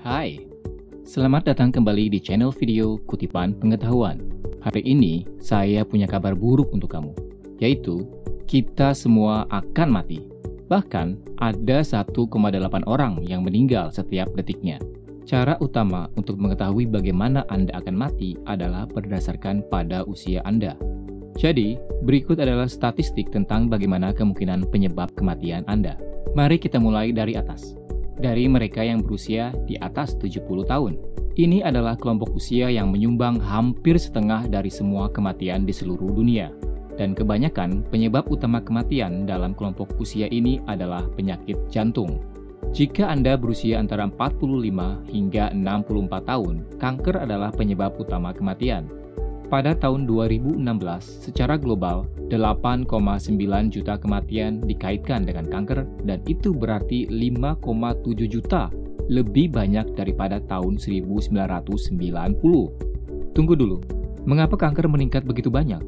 Hai, selamat datang kembali di channel video Kutipan Pengetahuan. Hari ini saya punya kabar buruk untuk kamu, yaitu kita semua akan mati. Bahkan ada 1,8 orang yang meninggal setiap detiknya. Cara utama untuk mengetahui bagaimana Anda akan mati adalah berdasarkan pada usia Anda. Jadi, berikut adalah statistik tentang bagaimana kemungkinan penyebab kematian Anda. Mari kita mulai dari atas. Dari mereka yang berusia di atas 70 tahun. Ini adalah kelompok usia yang menyumbang hampir setengah dari semua kematian di seluruh dunia. Dan kebanyakan penyebab utama kematian dalam kelompok usia ini adalah penyakit jantung. Jika Anda berusia antara 45 hingga 64 tahun, kanker adalah penyebab utama kematian. Pada tahun 2016, secara global, 8,9 juta kematian dikaitkan dengan kanker, dan itu berarti 5,7 juta lebih banyak daripada tahun 1990. Tunggu dulu, mengapa kanker meningkat begitu banyak?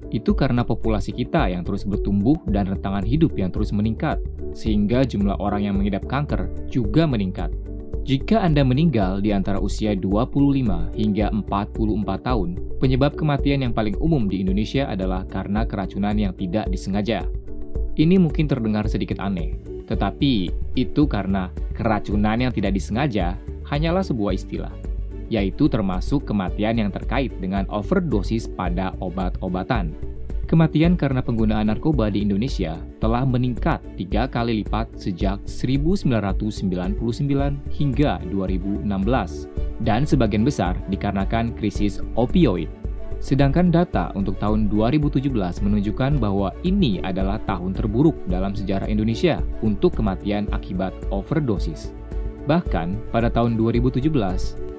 Itu karena populasi kita yang terus bertumbuh dan rentangan hidup yang terus meningkat, sehingga jumlah orang yang mengidap kanker juga meningkat. Jika Anda meninggal di antara usia 25 hingga 44 tahun, penyebab kematian yang paling umum di Indonesia adalah karena keracunan yang tidak disengaja. Ini mungkin terdengar sedikit aneh, tetapi itu karena keracunan yang tidak disengaja hanyalah sebuah istilah, yaitu termasuk kematian yang terkait dengan overdosis pada obat-obatan. Kematian karena penggunaan narkoba di Indonesia telah meningkat 3 kali lipat sejak 1999 hingga 2016, dan sebagian besar dikarenakan krisis opioid. Sedangkan data untuk tahun 2017 menunjukkan bahwa ini adalah tahun terburuk dalam sejarah Indonesia untuk kematian akibat overdosis. Bahkan pada tahun 2017,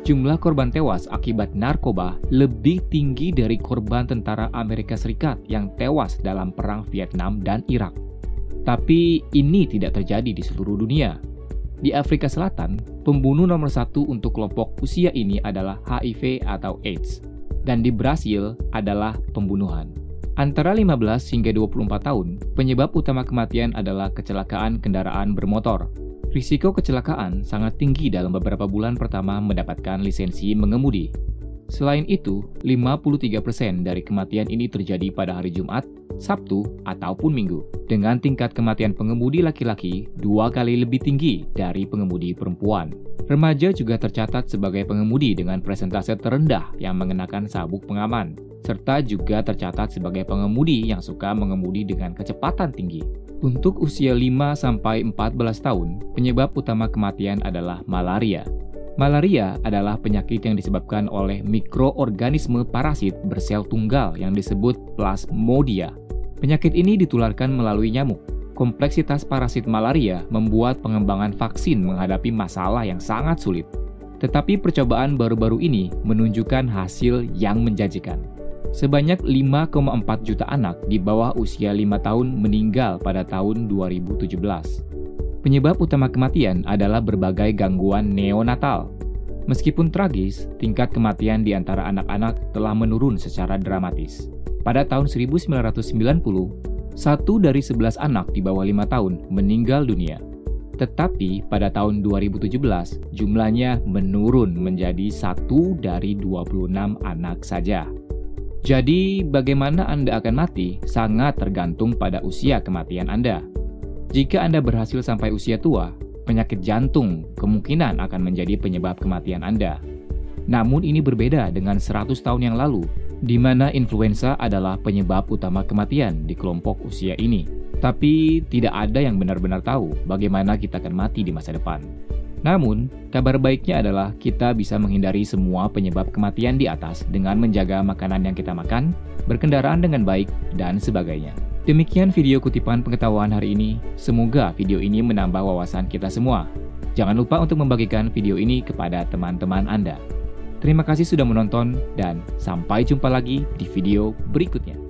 jumlah korban tewas akibat narkoba lebih tinggi dari korban tentara Amerika Serikat yang tewas dalam perang Vietnam dan Irak. Tapi ini tidak terjadi di seluruh dunia. Di Afrika Selatan, pembunuh nomor 1 untuk kelompok usia ini adalah HIV atau AIDS. Dan di Brasil adalah pembunuhan. Antara 15 hingga 24 tahun, penyebab utama kematian adalah kecelakaan kendaraan bermotor. Risiko kecelakaan sangat tinggi dalam beberapa bulan pertama mendapatkan lisensi mengemudi. Selain itu, 53% dari kematian ini terjadi pada hari Jumat, Sabtu, ataupun Minggu. Dengan tingkat kematian pengemudi laki-laki 2 kali lebih tinggi dari pengemudi perempuan. Remaja juga tercatat sebagai pengemudi dengan persentase terendah yang mengenakan sabuk pengaman, serta juga tercatat sebagai pengemudi yang suka mengemudi dengan kecepatan tinggi. Untuk usia 5-14 tahun, penyebab utama kematian adalah malaria. Malaria adalah penyakit yang disebabkan oleh mikroorganisme parasit bersel tunggal yang disebut plasmodia. Penyakit ini ditularkan melalui nyamuk. Kompleksitas parasit malaria membuat pengembangan vaksin menghadapi masalah yang sangat sulit. Tetapi percobaan baru-baru ini menunjukkan hasil yang menjanjikan. Sebanyak 5,4 juta anak di bawah usia 5 tahun meninggal pada tahun 2017. Penyebab utama kematian adalah berbagai gangguan neonatal. Meskipun tragis, tingkat kematian di antara anak-anak telah menurun secara dramatis. Pada tahun 1990, 1 dari 11 anak di bawah 5 tahun meninggal dunia. Tetapi pada tahun 2017, jumlahnya menurun menjadi 1 dari 26 anak saja. Jadi, bagaimana Anda akan mati sangat tergantung pada usia kematian Anda. Jika Anda berhasil sampai usia tua, penyakit jantung kemungkinan akan menjadi penyebab kematian Anda. Namun ini berbeda dengan 100 tahun yang lalu, di mana influenza adalah penyebab utama kematian di kelompok usia ini. Tapi tidak ada yang benar-benar tahu bagaimana kita akan mati di masa depan. Namun, kabar baiknya adalah kita bisa menghindari semua penyebab kematian di atas dengan menjaga makanan yang kita makan, berkendaraan dengan baik, dan sebagainya. Demikian video kutipan pengetahuan hari ini. Semoga video ini menambah wawasan kita semua. Jangan lupa untuk membagikan video ini kepada teman-teman Anda. Terima kasih sudah menonton, dan sampai jumpa lagi di video berikutnya.